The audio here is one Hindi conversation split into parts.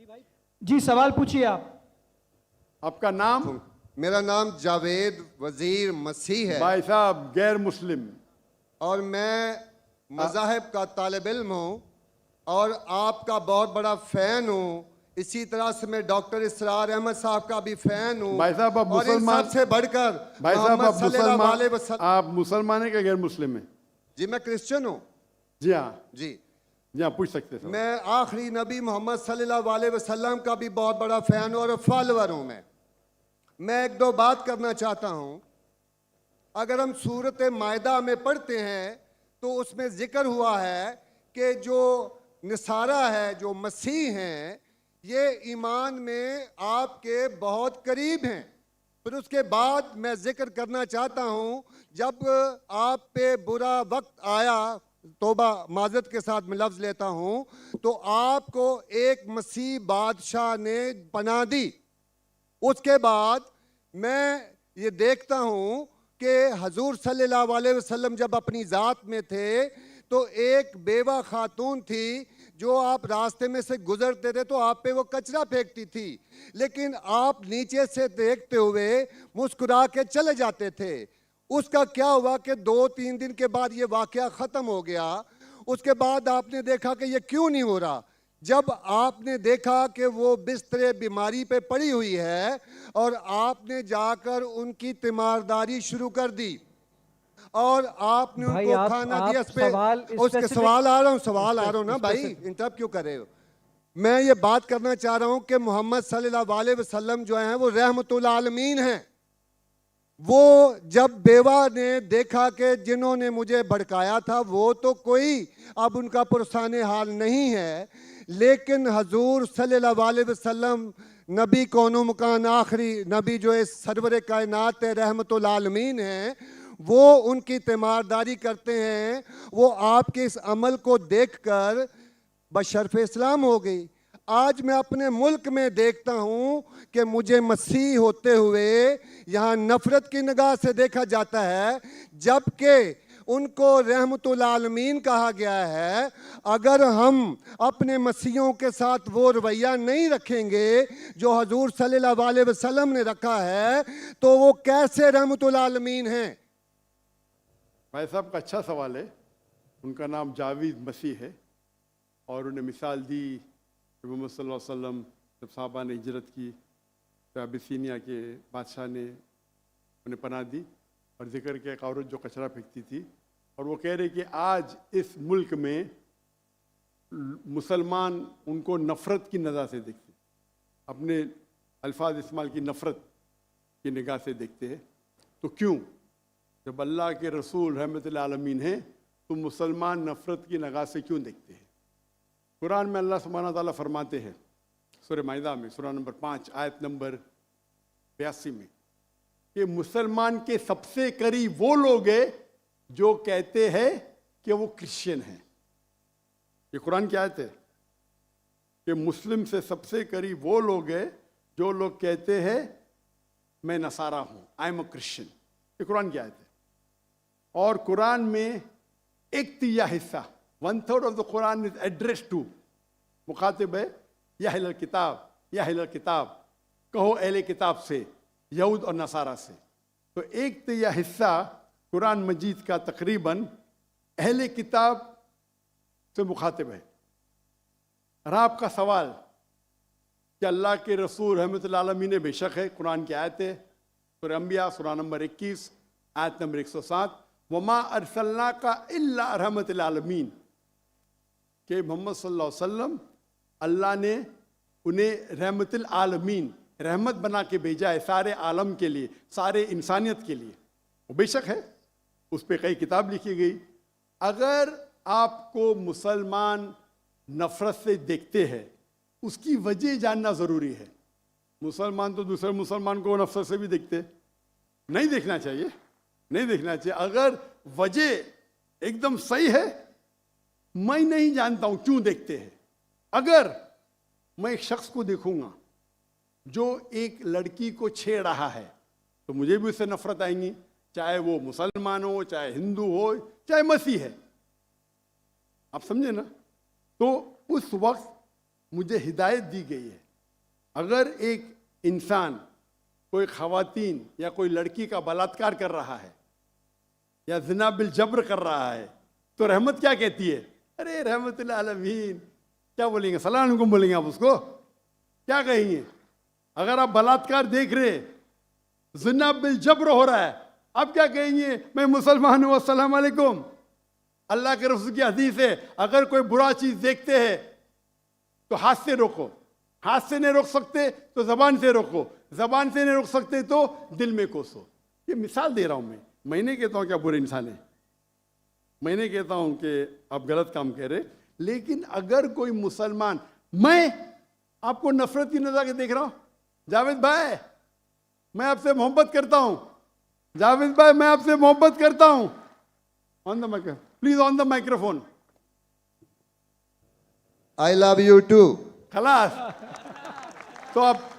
जी सवाल पूछिए आप। आपका नाम? मेरा नाम जावेद वजीर मसीह है भाई साहब गैर मुस्लिम। और मैं मज़ाहिब का तालिब इल्म हूँ और आपका बहुत बड़ा फ़ैन हूँ। इसी तरह से मैं डॉक्टर इसरार अहमद साहब का भी फ़ैन हूँ। भाई साहब आप और इन मुसलमान, सबसे बढ़कर भाई साहब मोहम्मद आप सल्लल्लाहु अलैहि मुसलमान, वसल्लम। आप मुसलमान है क्या गैर मुस्लिम है? जी मैं क्रिश्चियन हूँ। जी हाँ, जी जी हाँ, पूछ सकते हैं। मैं आखिरी नबी मोहम्मद सल्लल्लाहु अलैहि वसल्लम का भी बहुत बड़ा फ़ैन हूँ और फॉलोअर हूँ। मैं एक दो बात करना चाहता हूँ। अगर हम सूरत मायदा में पढ़ते हैं तो उसमें जिक्र हुआ है कि जो नसारा है, जो मसीह हैं, ये ईमान में आपके बहुत करीब हैं। फिर उसके बाद मैं जिक्र करना चाहता हूँ, जब आप पे बुरा वक्त आया, तोबा माजरत के साथ मैं लफ्ज़ लेता हूँ, तो आपको एक मसीह बादशाह ने पनाह दी। उसके बाद मैं ये देखता हूँ कि हजूर सल्लल्लाहु अलैहि वसल्लम जब अपनी ज़ात में थे तो एक बेवा खातून थी जो आप रास्ते में से गुजरते थे तो आप पे वो कचरा फेंकती थी, लेकिन आप नीचे से देखते हुए मुस्कुरा के चले जाते थे। उसका क्या हुआ कि 2-3 दिन के बाद ये वाक़या ख़त्म हो गया। उसके बाद आपने देखा कि ये क्यों नहीं हो रहा। जब आपने देखा कि वो बिस्तरे बीमारी पे पड़ी हुई है और आपने जाकर उनकी तीमारदारी शुरू कर दी और आपने भाई उनको आप खाना दिया। इस पे सवाल उसके specific- सवाल आ रहा हूँ ना भाई, इंटरप्ट क्यों कर रहे हो? मैं ये बात करना चाह रहा हूँ कि मोहम्मद सल्लल्लाहु अलैहि वसल्लम जो हैं वो रहमतुल आलमीन हैं। वो जब बेवा ने देखा कि जिन्होंने मुझे भड़काया था वो तो कोई अब उनका पुरसाने हाल नहीं है, लेकिन हजूर सल्लल्लाहु अलैहि वसल्लम नबी कौनो मकान आखिरी नबी जो इस सरवर कायनात रहमतुल आलमीन हैं, वो उनकी तीमारदारी करते हैं। वो आपके इस अमल को देखकर बशरफ इस्लाम हो गई। आज मैं अपने मुल्क में देखता हूँ कि मुझे मसीह होते हुए यहाँ नफरत की निगाह से देखा जाता है, जबकि उनको रहमतुल आलमीन कहा गया है। अगर हम अपने मसीहों के साथ वो रवैया नहीं रखेंगे जो हजूर सल्लल्लाहु अलैहि वसल्लम ने रखा है तो वो कैसे रहमतुल आलमीन हैं? भाई साहब का अच्छा सवाल है। उनका नाम जावेद मसीह है और उन्हें मिसाल दी कि मोहम्मद सल्लल्लाहु अलैहि वसल्लम जब साहबा ने हिजरत की तो अबिसीनिया के बादशाह ने उन्हें पनाह दी और जिक्र किया एक औरत जो कचरा फेंकती थी, और वो कह रहे कि आज इस मुल्क में मुसलमान उनको नफ़रत की नज़र से देखते, अपने अल्फाज इस्तेमाल की नफ़रत की निगाह से देखते हैं। तो क्यों, जब अल्लाह के रसूल रहमतुल आलमीन हैं तो मुसलमान नफ़रत की निगाह से क्यों देखते हैं? कुरान में अल्लाह सुब्हानहू व तआला फरमाते हैं सूरह माइदा में सूरह नंबर 5 आयत नंबर 82 में कि मुसलमान के सबसे करीब वो लोग हैं जो कहते हैं कि वो क्रिश्चियन हैं। ये कुरान की आयत है कि मुस्लिम से सबसे करीब वो लोग हैं जो लोग कहते हैं मैं नसारा हूँ, आई एम अ क्रिश्चियन। ये कुरान की आयत है। और कुरान में एक तिया हिस्सा 1/3 of the Quran is address to, मुखातिब है या अहले किताब, या अहले किताब, कहो अहले किताब से, यहूद और नसारा से। तो एक तिया हिस्सा कुरान मजीद का तकरीबन अहले किताब से मुखातिब है। और आपका सवाल कि अल्लाह के रसूल रहमतुल आलमीन ने, बेशक है, कुरान की आयत है सूरह अंबिया सूरह नंबर 21 आयत नंबर 107, वमा अरसलना का इल्ला रहमतुल आलमीन, कि मोहम्मद सल्लल्लाहु अलैहि वसल्लम अल्लाह ने उन्हें रहमतुल आलमीन, रहमत बना के भेजा है सारे आलम के लिए, सारे इंसानियत के लिए। वो बेशक है, उस पर कई किताब लिखी गई। अगर आपको मुसलमान नफरत से देखते हैं, उसकी वजह जानना ज़रूरी है। मुसलमान तो दूसरे मुसलमान को नफरत से भी देखते, नहीं देखना चाहिए, नहीं देखना चाहिए। अगर वजह एकदम सही है, मैं नहीं जानता हूं क्यों देखते हैं। अगर मैं एक शख्स को देखूंगा जो एक लड़की को छेड़ रहा है तो मुझे भी उससे नफरत आएंगी, चाहे वो मुसलमान हो, चाहे हिंदू हो, चाहे मसीह है। आप समझे ना? तो उस वक्त मुझे हिदायत दी गई है। अगर एक इंसान कोई खवातीन या कोई लड़की का बलात्कार कर रहा है या ज़िना बिल जब्र कर रहा है, तो रहमत क्या कहती है? अरे रहमतुल आलमीन, क्या बोलेंगे? सलाम अलैकुम बोलेंगे आप उसको? क्या कहेंगे? अगर आप बलात्कार देख रहे, ज़िना बिल जब्र हो रहा है, आप क्या कहेंगे? मैं मुसलमान हूँ, अस्सलाम वालेकुम। अल्लाह के रसूल की हदीस है, अगर कोई बुरा चीज देखते हैं तो हाथ से रोको, हाथ से नहीं रोक सकते तो जबान से रोको, जबान से नहीं रोक सकते तो दिल में कोसो। ये मिसाल दे रहा हूं मैं नहीं कहता हूं कि आप बुरे इंसान हैं, मैं नहीं कहता हूं कि आप गलत काम कह रहे, लेकिन अगर कोई मुसलमान, मैं आपको नफरत की नजर से देख रहा हूं, जावेद भाई मैं आपसे मोहब्बत करता हूं, जावेद भाई मैं आपसे मोहब्बत करता हूं, on the microphone please, on the microphone, I love you too. खलास।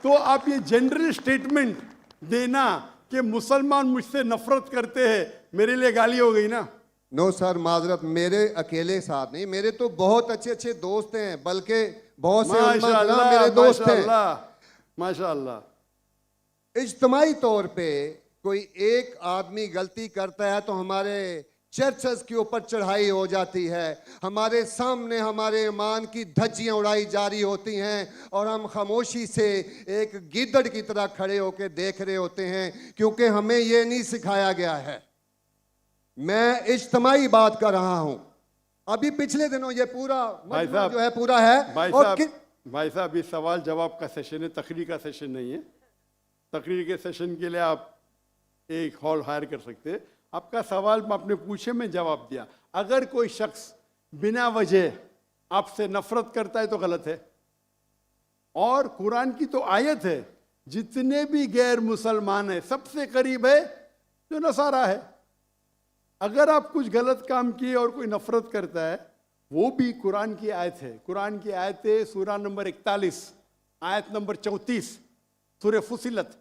तो आप ये जनरल स्टेटमेंट देना कि मुसलमान मुझसे नफरत करते हैं, मेरे लिए गाली हो गई ना? नो सर, माजरत, मेरे अकेले साथ नहीं, मेरे तो बहुत अच्छे अच्छे दोस्त हैं, बल्कि बहुत से उलमा किराम मेरे दोस्त हैं। माशाअल्लाह। इज्तमाई तौर पे कोई एक आदमी गलती करता है तो हमारे चर्चेस के ऊपर चढ़ाई हो जाती है, हमारे सामने हमारे ईमान की धज्जियां उड़ाई जारी होती हैं और हम खामोशी से एक गिद्दड़ की तरह खड़े होकर देख रहे होते हैं, क्योंकि हमें ये नहीं सिखाया गया है। मैं इज्तमाई बात कर रहा हूं। अभी पिछले दिनों ये पूरा मजमा जो है पूरा है। भाई साहब ये सवाल जवाब का सेशन है, तकरीर का सेशन नहीं है। तकरीर के सेशन के लिए आप एक हॉल हायर कर सकते हैं। आपका सवाल आपने पूछे, मैं जवाब दिया। अगर कोई शख्स बिना वजह आपसे नफरत करता है तो गलत है, और कुरान की तो आयत है, जितने भी गैर मुसलमान है सबसे करीब है जो नसारा है। अगर आप कुछ गलत काम किए और कोई नफरत करता है, वो भी कुरान की आयत है। कुरान की आयत है सूरा नंबर 41 आयत नंबर 34 सूरह फुसिलत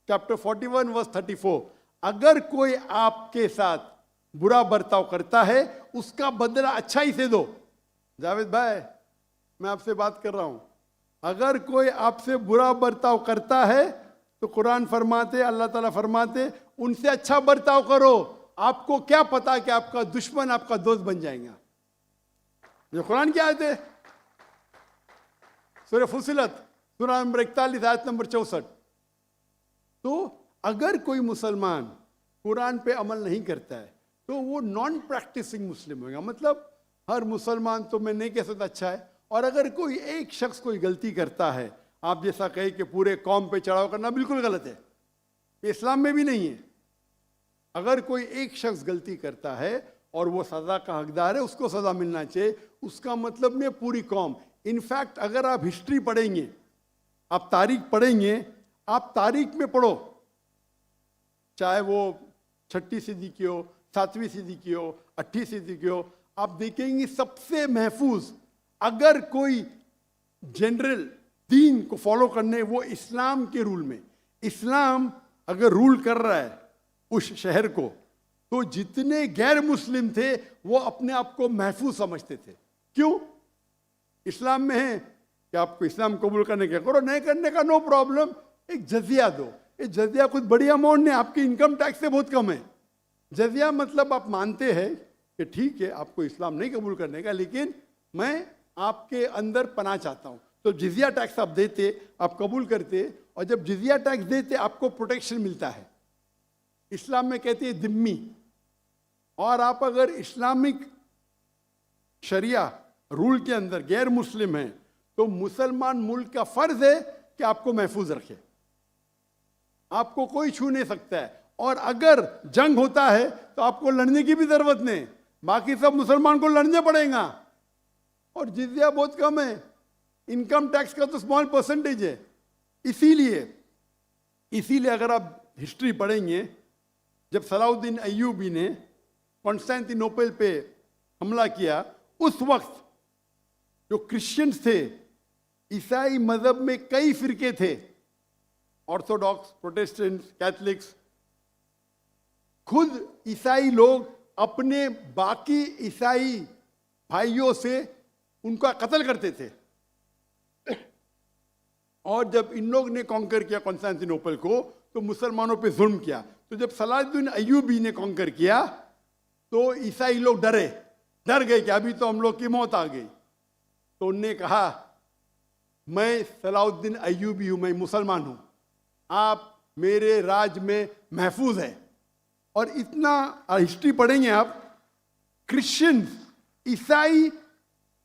चैप्टर 41 वर्स 34। अगर कोई आपके साथ बुरा बर्ताव करता है उसका बदला अच्छाई से दो। जावेद भाई मैं आपसे बात कर रहा हूं, अगर कोई आपसे बुरा बर्ताव करता है तो कुरान फरमाते, अल्लाह ताला फरमाते, उनसे अच्छा बर्ताव करो। आपको क्या पता कि आपका दुश्मन आपका दोस्त बन जाएगा। जो कुरान की आयत है सूरह फुसिलत सूरा नंबर 41 आयत नंबर 64। तो अगर कोई मुसलमान कुरान पे अमल नहीं करता है तो वो नॉन प्रैक्टिसिंग मुस्लिम होगा। मतलब हर मुसलमान तो मैं नहीं कह सकता अच्छा है, और अगर कोई एक शख्स कोई गलती करता है, आप जैसा कहे कि पूरे कौम पे चढ़ाव करना बिल्कुल गलत है, ये इस्लाम में भी नहीं है। अगर कोई एक शख्स गलती करता है और वो सज़ा का हकदार है, उसको सज़ा मिलना चाहिए, उसका मतलब नहीं पूरी कौम। इनफैक्ट अगर आप हिस्ट्री पढ़ेंगे, आप तारीख पढ़ेंगे, आप तारीख में पढ़ो, चाहे वो 6वीं सदी की हो, 7वीं सदी की हो, 8वीं सदी की हो, आप देखेंगे सबसे महफूज अगर कोई जनरल दीन को फॉलो करने, वो इस्लाम के रूल में, इस्लाम अगर रूल कर रहा है उस शहर को, तो जितने गैर मुस्लिम थे वो अपने आप को महफूज समझते थे। क्यों? इस्लाम में है कि आपको इस्लाम कबूल करने का करो, नहीं करने का नो प्रॉब्लम, एक जजिया दो। ये जजिया कुछ बड़ी अमाउंट नहीं, आपकी इनकम टैक्स से बहुत कम है। जजिया मतलब आप मानते हैं कि ठीक है आपको इस्लाम नहीं कबूल करने का, लेकिन मैं आपके अंदर पनाह चाहता हूँ। तो जिजिया टैक्स आप देते, आप कबूल करते, और जब जिजिया टैक्स देते आपको प्रोटेक्शन मिलता है। इस्लाम में कहते हैं दिम्मी। और आप अगर इस्लामिक शरिया रूल के अंदर गैर मुस्लिम हैं तो मुसलमान मुल्क का फर्ज है कि आपको महफूज रखे, आपको कोई छू नहीं सकता है। और अगर जंग होता है तो आपको लड़ने की भी जरूरत नहीं, बाकी सब मुसलमान को लड़ने पड़ेगा। और जिजिया बहुत कम है, इनकम टैक्स का तो स्मॉल परसेंटेज है। इसीलिए अगर आप हिस्ट्री पढ़ेंगे, जब सलाउद्दीन अय्यूबी ने कॉन्स्टेंटिनोपल पे हमला किया, उस वक्त जो क्रिश्चियंस थे, ईसाई मजहब में कई फिरके थे, ऑर्थोडॉक्स, प्रोटेस्टेंट, कैथलिक्स, खुद ईसाई लोग अपने बाकी ईसाई भाइयों से उनका कत्ल करते थे। और जब इन लोग ने कॉन्कर किया कॉन्स्टेंटिनोपल को तो मुसलमानों पे जुल्म किया। तो जब सलाहुद्दीन अय्यूबी ने कॉन्कर किया तो ईसाई लोग डर गए कि अभी तो हम लोग की मौत आ गई। तो उनने कहा मैं सलाहुद्दीन अय्यूबी हूं, मैं मुसलमान हूं, आप मेरे राज में महफूज है। और इतना हिस्ट्री पढ़ेंगे आप, क्रिश्चियंस ईसाई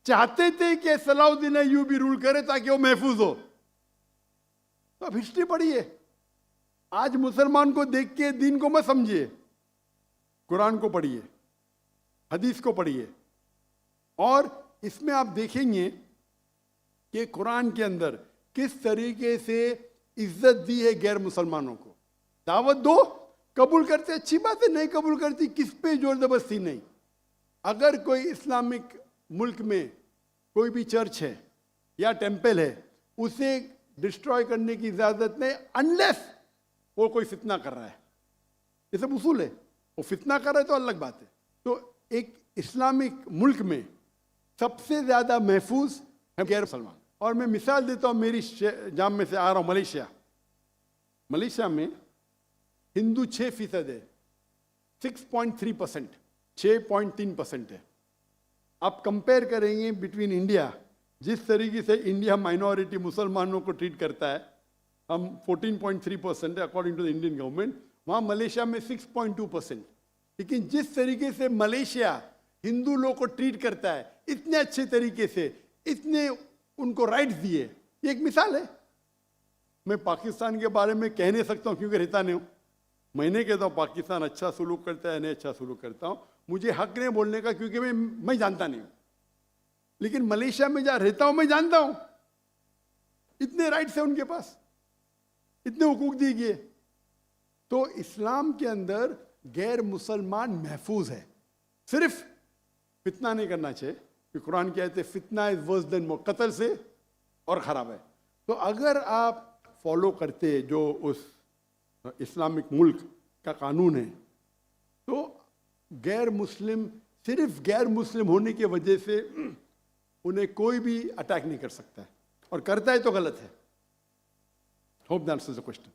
चाहते थे कि सलाहुद्दीन अय्यूबी रूल करे ताकि वो महफूज हो। तो अब हिस्ट्री पढ़िए। आज मुसलमान को देख के दीन को मत समझिए, कुरान को पढ़िए, हदीस को पढ़िए। और इसमें आप देखेंगे कि कुरान के अंदर किस तरीके से इज्जत दी है गैर मुसलमानों को। दावत दो, कबूल करते अच्छी बात है, नहीं कबूल करती किस पे जोर जबरदस्ती नहीं। अगर कोई इस्लामिक मुल्क में कोई भी चर्च है या टेंपल है, उसे डिस्ट्रॉय करने की इजाजत नहीं, अनलेस वो कोई फितना कर रहा है। ये सब उसूल है। वो फितना कर रहा है तो अलग बात है। तो एक इस्लामिक मुल्क में सबसे ज्यादा महफूज है गैर मुसलमान। और मैं मिसाल देता हूं, मेरी जाम में से आ रहा हूं मलेशिया। मलेशिया में हिंदू 6% है, 6.3%, 6.3% है। आप कंपेयर करेंगे बिटवीन इंडिया, जिस तरीके से इंडिया माइनॉरिटी मुसलमानों को ट्रीट करता है, हम 14.3% है according to the Indian government, वहाँ मलेशिया में 6.2%। लेकिन जिस तरीके से मलेशिया हिंदू लोगों को ट्रीट करता है, इतने अच्छे तरीके से, इतने उनको राइट्स दिए, ये एक मिसाल है। मैं पाकिस्तान के बारे में कह नहीं सकता हूँ क्योंकि रहता नहीं हूँ। मैंने कहता हूँ पाकिस्तान अच्छा सलूक करता है, नहीं अच्छा सलूक करता हूँ, मुझे हक नहीं बोलने का क्योंकि मैं जानता नहीं हूँ। लेकिन मलेशिया में जहाँ रहता हूँ मैं जानता हूँ, इतने राइट्स हैं उनके पास, इतने हुकूक दिए गए। तो इस्लाम के अंदर गैर मुसलमान महफूज है। सिर्फ फितना नहीं करना चाहिए कि कुरान कहते हैं फितना इज वर्स देन मौत, कत्ल से और ख़राब है। तो अगर आप फॉलो करते जो उस इस्लामिक मुल्क का कानून है, तो गैर मुस्लिम, सिर्फ गैर मुस्लिम होने की वजह से उन्हें कोई भी अटैक नहीं कर सकता है, और करता है तो गलत है। Hope that answers the question.